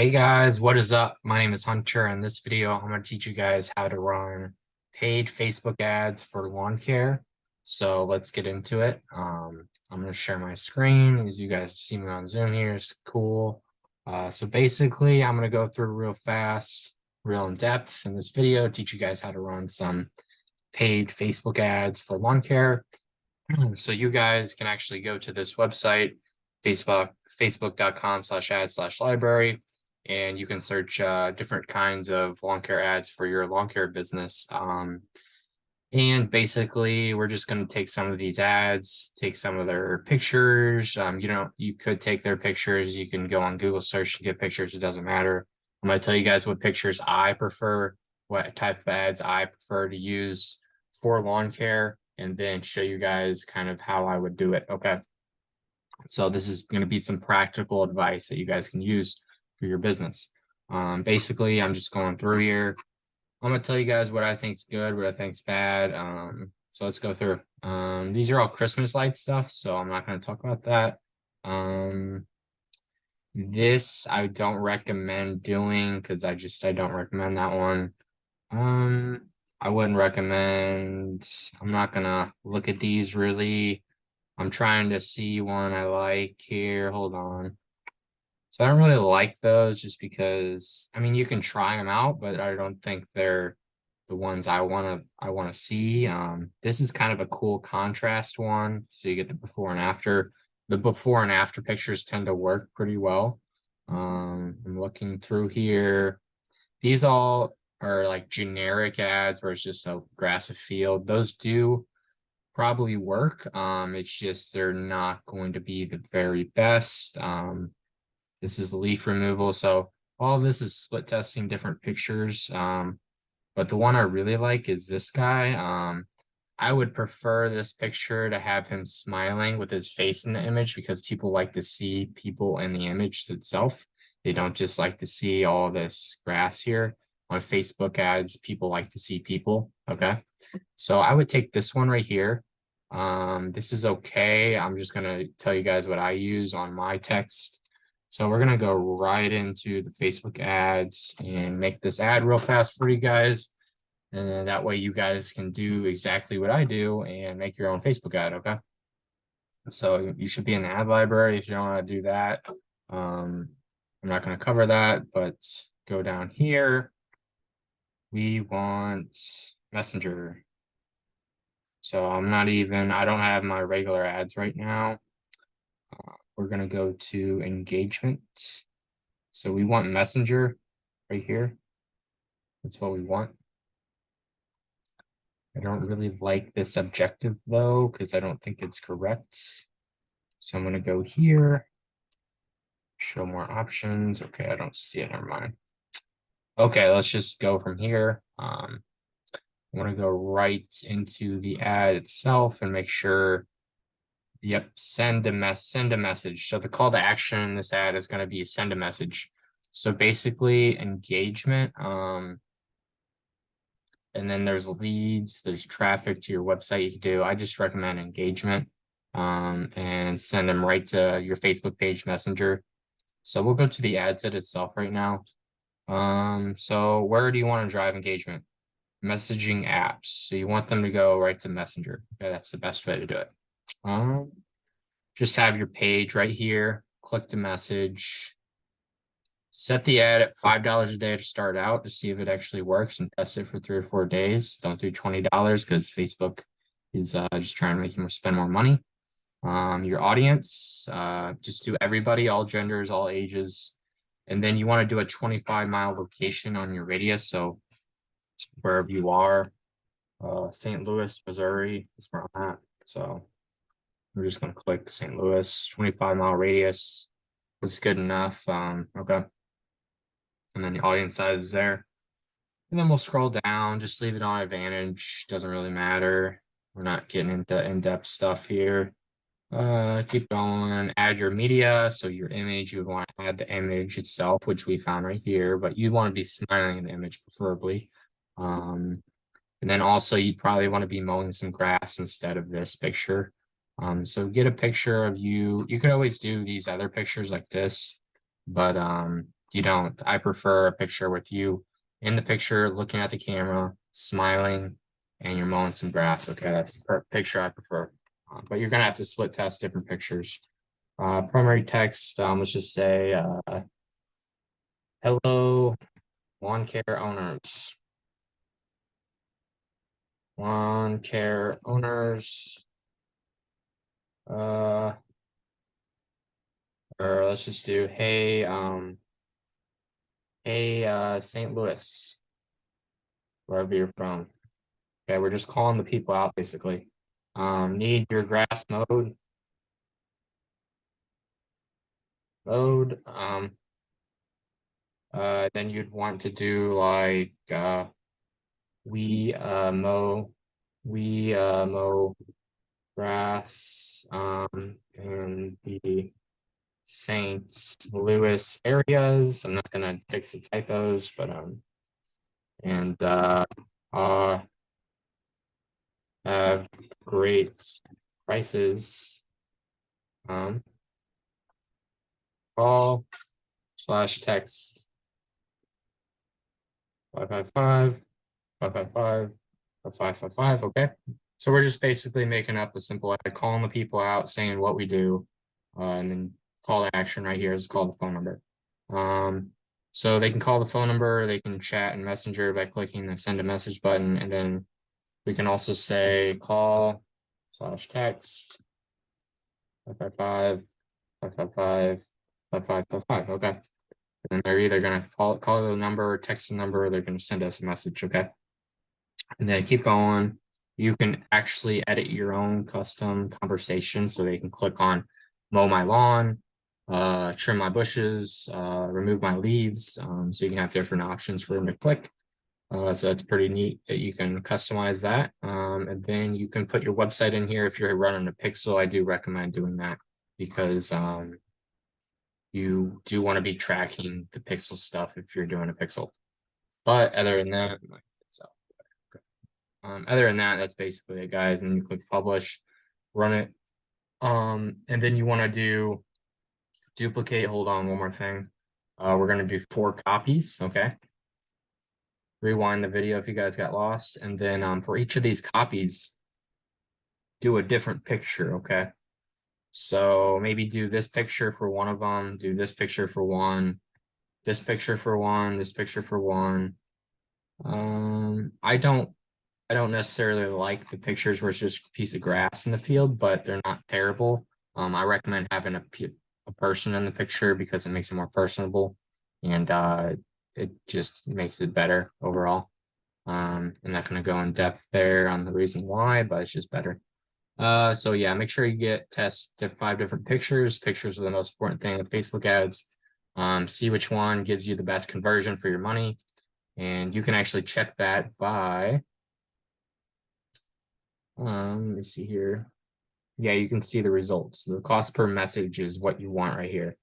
Hey guys, what is up? My name is Hunter. In this video, I'm going to teach you guys how to run paid Facebook ads for lawn care. So let's get into it. I'm going to share my screen as you guys see me on Zoom here. It's cool. So basically, I'm going to go through real fast, real in depth in this video, teach you guys how to run some paid Facebook ads for lawn care. So you guys can actually go to this website, facebook.com/ad/library, and you can search different kinds of lawn care ads for your lawn care business. And basically, we're just going to take some of these ads, take some of their pictures. You could take their pictures. You can go on Google search and get pictures. It doesn't matter. I'm going to tell you guys what pictures I prefer, what type of ads I prefer to use for lawn care, and then show you guys kind of how I would do it. Okay. So this is going to be some practical advice that you guys can use for your business. Basically, I'm just going through here. I'm going to tell you guys what I think is good, what I think is bad. So let's go through. These are all Christmas light stuff, so I'm not going to talk about that. This I don't recommend doing because I don't recommend that one. I wouldn't recommend. I'm not gonna look at these really. I'm trying to see one I like here. Hold on. So I don't really like those just because, I mean, you can try them out, but I don't think they're the ones I want to see. This is kind of a cool contrast one. So you get the before and after. The before and after pictures tend to work pretty well. I'm looking through here. These all are like generic ads where it's just a grassy field. Those do probably work. It's just they're not going to be the very best. This is leaf removal. So all of this is split testing different pictures. But the one I really like is this guy. I would prefer this picture to have him smiling with his face in the image because people like to see people in the image itself. They don't just like to see all this grass here. On Facebook ads, people like to see people. Okay. So I would take this one right here. This is okay. I'm just going to tell you guys what I use on my text. So we're going to go right into the Facebook ads and make this ad real fast for you guys. And then that way you guys can do exactly what I do and make your own Facebook ad, okay? So you should be in the ad library if you don't want to do that. I'm not going to cover that, but go down here. We want Messenger. So I don't have my regular ads right now. We're going to go to engagement. So we want Messenger right here. That's what we want. I don't really like this objective though, because I don't think it's correct. So I'm going to go here, show more options. Okay, I don't see it. Never mind. Okay, let's just go from here. I want to go right into the ad itself and make sure. Yep, send a message. So the call to action in this ad is going to be send a message. So basically engagement. And then there's leads, there's traffic to your website you can do. I just recommend engagement and send them right to your Facebook page messenger. So we'll go to the ad set itself right now. So where do you want to drive engagement? Messaging apps. So you want them to go right to Messenger. Okay, that's the best way to do it. Just have your page right here, click the message, set the ad at $5 a day to start out to see if it actually works and test it for 3 or 4 days. Don't do $20 because Facebook is just trying to make you spend more money. Your audience, just do everybody, all genders, all ages. And then you want to do a 25-mile location on your radius. So wherever you are, St. Louis, Missouri is where I'm at. So we're just going to click St. Louis, 25-mile radius. This is good enough. Okay. And then the audience size is there. And then we'll scroll down, just leave it on advantage. Doesn't really matter. We're not getting into in-depth stuff here. Keep going, add your media. So your image, you would want to add the image itself, which we found right here, but you want to be smiling in the image preferably. And then also you'd probably want to be mowing some grass instead of this picture. So get a picture of you. You could always do these other pictures like this, but you don't. I prefer a picture with you in the picture, looking at the camera, smiling, and you're mowing some grass. Okay, that's the picture I prefer. But you're gonna have to split test different pictures. Primary text, let's just say, hello, lawn care owners. Lawn care owners. Or let's just do, hey, St. Louis, wherever you're from. Okay, we're just calling the people out basically. Need your grass mowed. Then you'd want to do like we mow grass in the St. Louis areas. I'm not gonna fix the typos, but and have great prices. Call / text 555 555 555. Okay. So we're just basically making up a simple ad, calling the people out, saying what we do, and then call to action right here is called the phone number. So they can call the phone number, they can chat in Messenger by clicking the send a message button, and then we can also say call / text 555 555 5555. Okay. And they're either gonna call the number, text the number, or they're gonna send us a message. Okay. And then keep going. You can actually edit your own custom conversation, so they can click on mow my lawn, trim my bushes, remove my leaves. So you can have different options for them to click. So that's pretty neat that you can customize that. And then you can put your website in here. If you're running a pixel, I do recommend doing that because you do want to be tracking the pixel stuff if you're doing a pixel. But other than that, that's basically it, guys. And you click publish, run it. And then you want to do duplicate. Hold on, one more thing. We're gonna do 4 copies. Okay. Rewind the video if you guys got lost, and then for each of these copies, do a different picture. Okay. So maybe do this picture for one of them. Do this picture for one. This picture for one. This picture for one. I don't necessarily like the pictures where it's just a piece of grass in the field, but they're not terrible. I recommend having a person in the picture because it makes it more personable, and it just makes it better overall. I'm not going to go in depth there on the reason why, but it's just better. So yeah, make sure you test 5 different pictures. Pictures are the most important thing with Facebook ads. See which one gives you the best conversion for your money. And you can actually check that by, let me see here. Yeah, you can see the results. The cost per message is what you want right here.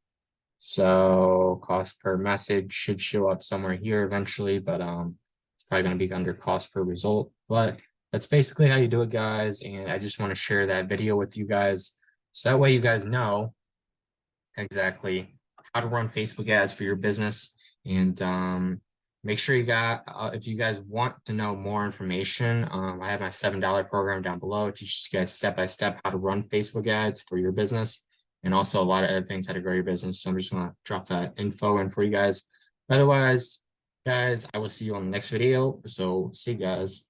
So cost per message should show up somewhere here eventually, but it's probably going to be under cost per result. But that's basically how you do it, guys. And I just want to share that video with you guys, so that way you guys know exactly how to run Facebook ads for your business. And make sure you got, if you guys want to know more information, I have my $7 program down below. It teaches you guys step-by-step how to run Facebook ads for your business, and also a lot of other things how to grow your business. So I'm just going to drop that info in for you guys. Otherwise, guys, I will see you on the next video. So see you guys.